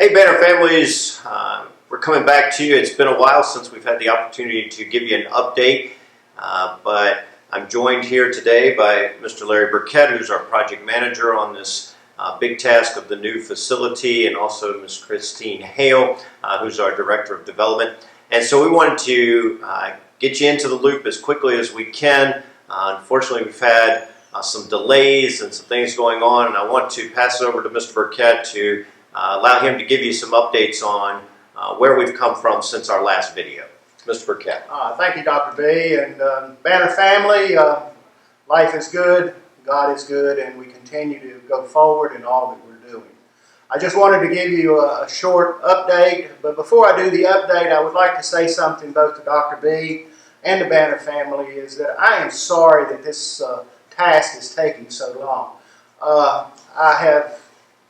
Hey Banner families, we're coming back to you. It's been a while since we've had the opportunity to give you an update, but I'm joined here today by Mr. Larry Burkett, who's our project manager on this big task of the new facility, and also Ms. Christine Hale, who's our director of development. And so we wanted to get you into the loop as quickly as we can. Unfortunately, we've had some delays and some things going on, and I want to pass it over to Mr. Burkett to allow him to give you some updates on where we've come from since our last video. Mr. Burkett. Thank you, Dr. B. And Banner family, life is good, God is good, and we continue to go forward in all that we're doing. I just wanted to give you a short update, but before I do the update, I would like to say something both to Dr. B and the Banner family, is that I am sorry that this task is taking so long. I have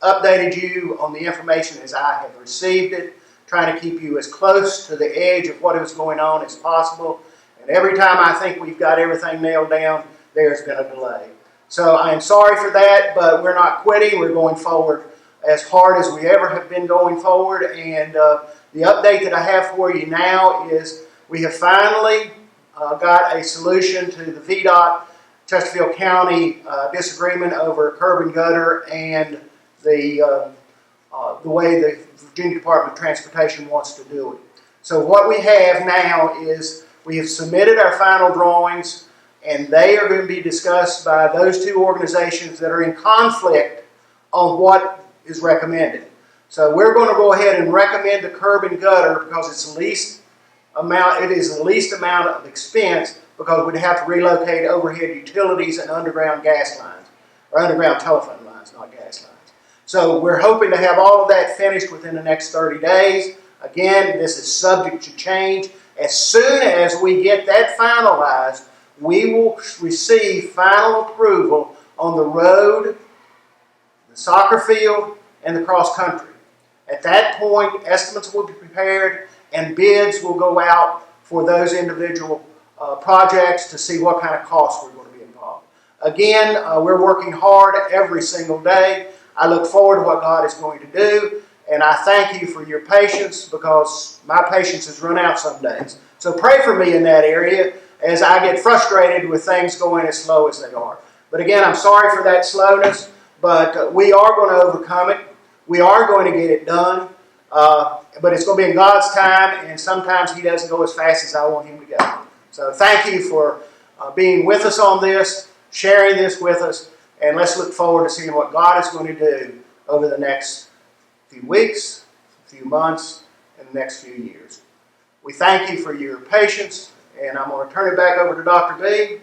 updated you on the information as I have received it, trying to keep you as close to the edge of what is going on as possible. And every time I think we've got everything nailed down, there's been a delay. So I am sorry for that, but we're not quitting. We're going forward as hard as we ever have been going forward. And the update that I have for you now is we have finally got a solution to the VDOT Chesterfield County disagreement over curb and gutter and the way the Virginia Department of Transportation wants to do it. So what we have now is we have submitted our final drawings, and they are going to be discussed by those two organizations that are in conflict on what is recommended. So we're going to go ahead and recommend the curb and gutter because it's the least amount. It is the least amount of expense because we'd have to relocate overhead utilities and underground gas lines, or underground telephone lines, not gas lines. So we're hoping to have all of that finished within the next 30 days. Again, this is subject to change. As soon as we get that finalized, we will receive final approval on the road, the soccer field, and the cross country. At that point, estimates will be prepared and bids will go out for those individual projects to see what kind of costs we're going to be involved. Again, we're working hard every single day. I look forward to what God is going to do, and I thank you for your patience because my patience has run out some days. So pray for me in that area as I get frustrated with things going as slow as they are. But again, I'm sorry for that slowness, but we are going to overcome it. We are going to get it done, but it's going to be in God's time, and sometimes He doesn't go as fast as I want Him to go. So thank you for being with us on this, sharing this with us, and let's look forward to seeing what God is going to do over the next few weeks, few months, and the next few years. We thank you for your patience, and I'm going to turn it back over to Dr. B.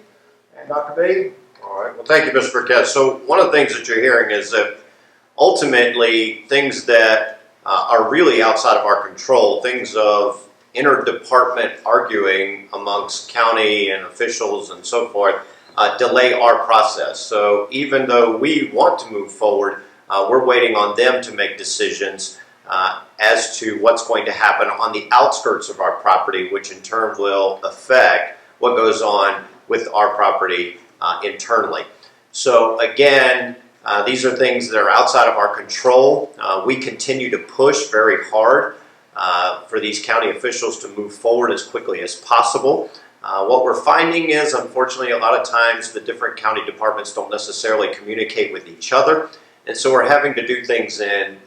And Dr. B. All right. Well, thank you, Mr. Burkett. So one of the things that you're hearing is that ultimately things that are really outside of our control, things of interdepartment arguing amongst county and officials and so forth, delay our process. So even though we want to move forward, we're waiting on them to make decisions as to what's going to happen on the outskirts of our property, which in turn will affect what goes on with our property internally. So again, these are things that are outside of our control. We continue to push very hard for these county officials to move forward as quickly as possible. What we're finding is, unfortunately, a lot of times the different county departments don't necessarily communicate with each other, and so we're having to do things in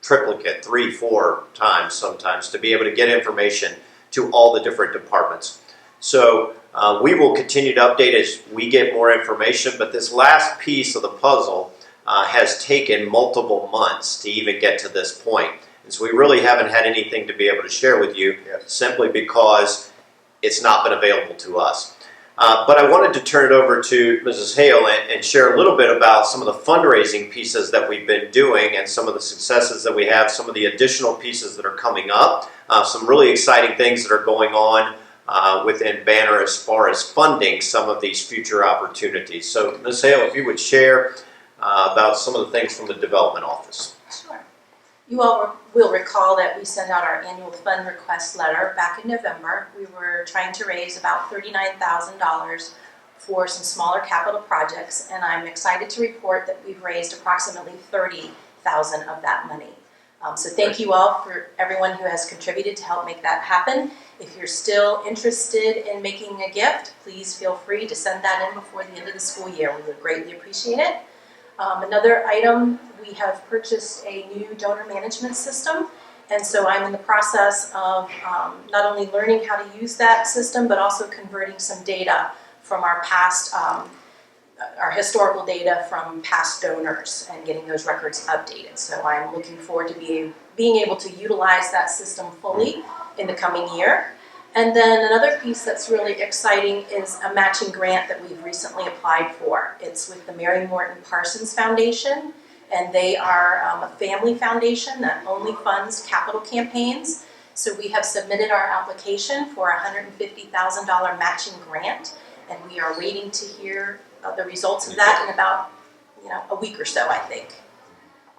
triplicate, 3-4 times sometimes, to be able to get information to all the different departments. So we will continue to update as we get more information, but this last piece of the puzzle has taken multiple months to even get to this point. And so we really haven't had anything to be able to share with you, simply because it's not been available to us. But I wanted to turn it over to Mrs. Hale and share a little bit about some of the fundraising pieces that we've been doing and some of the successes that we have, some of the additional pieces that are coming up, some really exciting things that are going on within Banner as far as funding some of these future opportunities. So Ms. Hale, if you would share about some of the things from the Development Office. Sure. You all will recall that we sent out our annual fund request letter back in November. We were trying to raise about $39,000 for some smaller capital projects, and I'm excited to report that we've raised approximately $30,000 of that money. So thank you all for everyone who has contributed to help make that happen. If you're still interested in making a gift, please feel free to send that in before the end of the school year. We would greatly appreciate it. Another item, we have purchased a new donor management system, and so I'm in the process of not only learning how to use that system, but also converting some data from our past, our historical data from past donors and getting those records updated. So I'm looking forward to being able to utilize that system fully in the coming year. And then another piece that's really exciting is a matching grant that we've recently applied for. It's with the Mary Morton Parsons Foundation, and they are a family foundation that only funds capital campaigns. So we have submitted our application for a $150,000 matching grant, and we are waiting to hear the results of that in about a week or so, I think.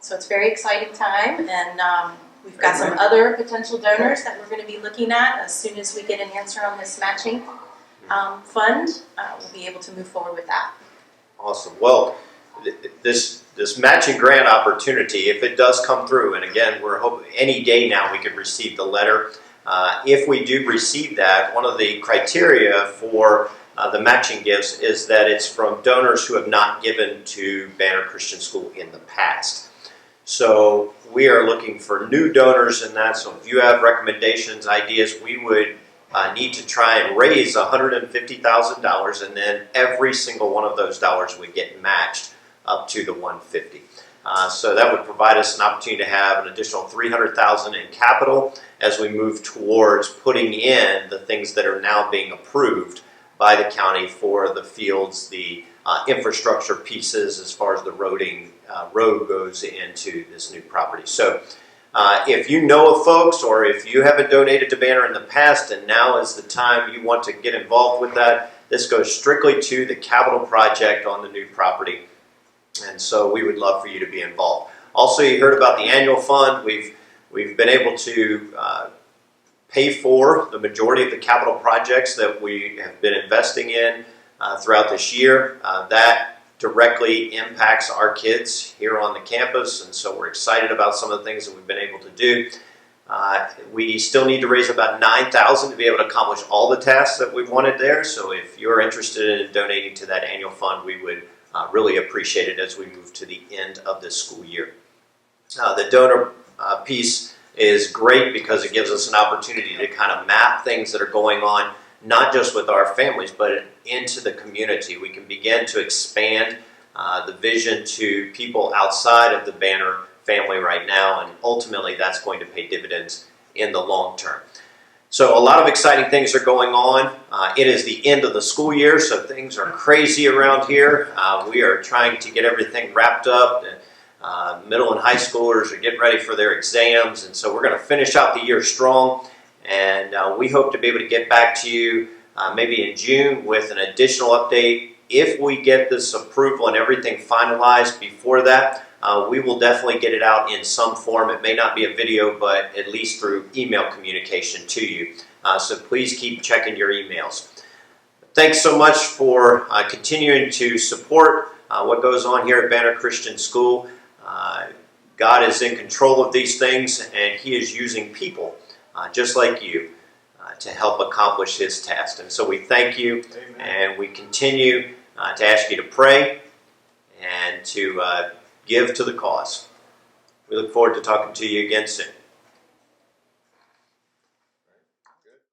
So it's a very exciting time, and we've got some other potential donors that we're going to be looking at. As soon as we get an answer on this matching fund, we'll be able to move forward with that. Awesome. Well, this matching grant opportunity, if it does come through, and again, we're hoping any day now we could receive the letter. If we do receive that, one of the criteria for the matching gifts is that it's from donors who have not given to Banner Christian School in the past. So we are looking for new donors in that. So if you have recommendations, ideas, we would need to try and raise $150,000, and then every single one of those dollars would get matched up to the $150,000. So that would provide us an opportunity to have an additional $300,000 in capital as we move towards putting in the things that are now being approved by the county for the fields, the infrastructure pieces as far as the road goes into this new property. So if you know of folks, or if you haven't donated to Banner in the past and now is the time you want to get involved with that, this goes strictly to the capital project on the new property. And so we would love for you to be involved. Also, you heard about the annual fund. We've been able to pay for the majority of the capital projects that we have been investing in throughout this year. That directly impacts our kids here on the campus, and so we're excited about some of the things that we've been able to do. We still need to raise about $9,000 to be able to accomplish all the tasks that we've wanted there. So if you're interested in donating to that annual fund, we would really appreciate it as we move to the end of this school year. The donor piece is great because it gives us an opportunity to kind of map things that are going on, not just with our families, but into the community. We can begin to expand the vision to people outside of the Banner family right now, and ultimately that's going to pay dividends in the long term. So a lot of exciting things are going on. It is the end of the school year, so things are crazy around here. We are trying to get everything wrapped up. Middle and high schoolers are getting ready for their exams, and so we're going to finish out the year strong. And we hope to be able to get back to you maybe in June with an additional update. If we get this approval and everything finalized before that, we will definitely get it out in some form. It may not be a video, but at least through email communication to you. So please keep checking your emails. Thanks so much for continuing to support what goes on here at Banner Christian School. God is in control of these things, and He is using people just like you to help accomplish His task. And so we thank you. Amen. And we continue to ask you to pray and to give to the cause. We look forward to talking to you again soon.